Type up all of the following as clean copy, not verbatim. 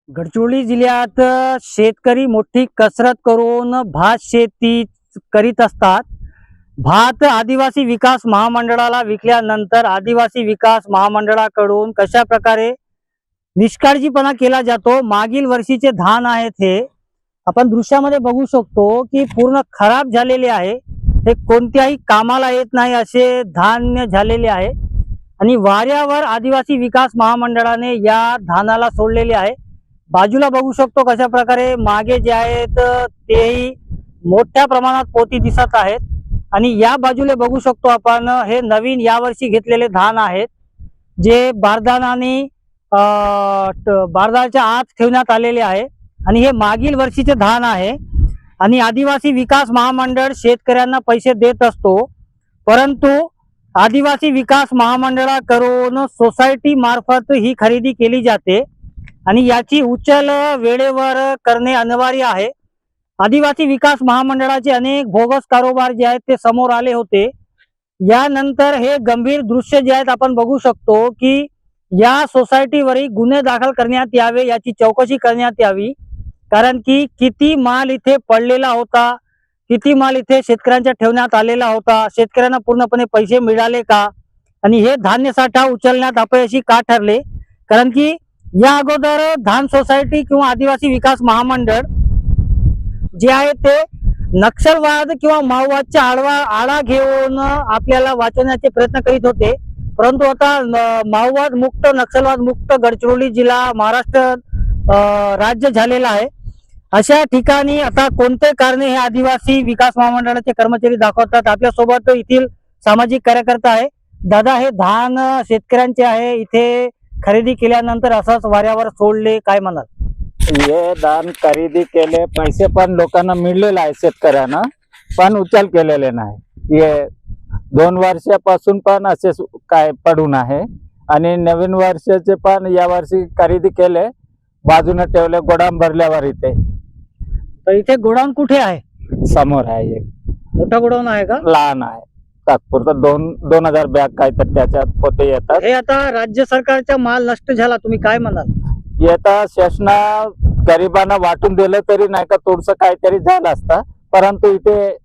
गडचिरोली जिल्ह्यात शेतकरी मोठी कसरत करून भात शेती करीत असतात. भात आदिवासी विकास महामंडळाला विकल्यानंतर आदिवासी विकास महामंडळाकडून कशा प्रकारे निष्काळजीपणा केला जातो. मागील वर्षीचे धान आहेत हे आपण दृश्यामध्ये बघू शकतो की पूर्ण खराब झालेले आहे. हे कोणत्याही कामाला येत नाही असे धान्य झालेले आहे आणि वाऱ्यावर आदिवासी विकास महामंडळाने या धानाला सोडलेले आहे. बाजूला बघू शकतो कशा प्रकारे मागे जे आहेत तेही मोठ्या प्रमाणात पोती दिसत आहेत आणि या बाजूला बघू शकतो आपण हे नवीन यावर्षी घेतलेले धान आहेत जे बारदानाने बारदानाच्या आत ठेवण्यात आलेले आहे आणि हे मागील वर्षीचे धान आहे. आणि आदिवासी विकास महामंडळ शेतकऱ्यांना पैसे देत असतो, परंतु आदिवासी विकास महामंडळाकडून सोसायटी मार्फत ही खरेदी केली जाते आणि याची उचल वेळेवर करणे अनिवार्य आहे. आदिवासी विकास महामंडळाचे अनेक बोगस कारोबार जे आहेत ते समोर आले होते. यानंतर हे गंभीर दृश्य जे आहेत आपण बघू शकतो की या सोसायटीवरही गुन्हे दाखल करण्यात यावे, याची चौकशी करण्यात यावी. कारण की किती माल इथे पडलेला होता, किती माल इथे शेतकऱ्यांच्या ठेवण्यात आलेला होता, शेतकऱ्यांना पूर्णपणे पैसे मिळाले का आणि हे धान्य साठा उचलण्यात अपयशी का ठरले. कारण की या अगोदर धान सोसायटी किंवा आदिवासी विकास महामंडळ जे आहे ते नक्षलवाद किंवा माओवादच्या आळा घेऊन आपल्याला वाचवण्याचे प्रयत्न करीत होते, परंतु आता माओवाद मुक्त नक्षलवाद मुक्त गडचिरोली जिल्हा महाराष्ट्र राज्य झालेला आहे. अशा ठिकाणी आता कोणते कारणे हे आदिवासी विकास महामंडळाचे कर्मचारी दाखवतात. आपल्यासोबत येथील सामाजिक कार्यकर्ता आहे. दादा, हे धान शेतकऱ्यांचे आहे, इथे खरेदी केल्यानंतर असंच वाऱ्यावर सोडले, काय म्हणाल? हे धान खरेदी केले, पैसे पण लोकांना मिळलेले आहे शेतकऱ्यांना, पण उचल केलेले नाही. हे 2 वर्षापासून पण असे काय पडून आहे आणि नवीन वर्षाचे पण या वर्षी खरेदी केले, बाजूने ठेवले गोडाऊन भरल्यावर. इथे तर इथे गोडाऊन कुठे आहे? समोर आहे एक मोठा गोडाऊन आहे का? लहान आहे, तात्पुरतं 2,000 बॅग काय तर त्याच्यात पोते येतात. हे आता राज्य सरकारचा माल नष्ट झाला, तुम्ही काय म्हणाल? येता शासना गरिबांना वाटून दिलं तरी नाही का थोडस काहीतरी झालं असतं, परंतु इथे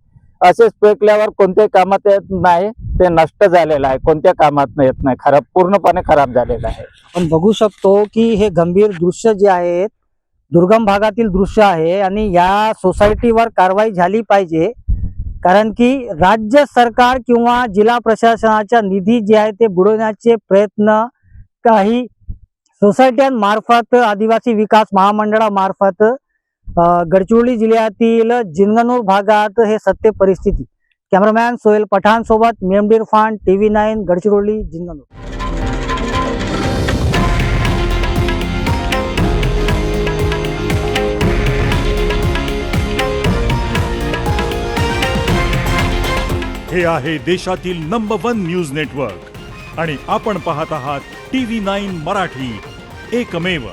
असेच फेकल्यावर कोणत्याही कामात येत नाही. ते नष्ट झालेलं आहे, कोणत्या कामात येत नाही, खराब पूर्णपणे खराब झालेलं आहे. आपण बघू शकतो की हे गंभीर दृश्य जे आहेत दुर्गम भागातील दृश्य आहे आणि या सोसायटीवर कारवाई झाली पाहिजे. कारण की राज्य सरकार किंवा जिल्हा प्रशासनाचा निधी जे आहे ते बुडवण्याचे प्रयत्न काही सोसायट्यांमार्फत आदिवासी विकास महामंडळामार्फत गडचिरोली जिल्ह्यातील जिंगनूर भागात हे सत्य परिस्थिती. कॅमेरामॅन सोहेल पठाण सोबत मेमडी इरफान, TV9 गडचिरोली जिंगनूर. हे आहे देशातील नंबर 1 न्यूज नेटवर्क आणि आपण पाहत आहात TV9 मराठी, एकमेव.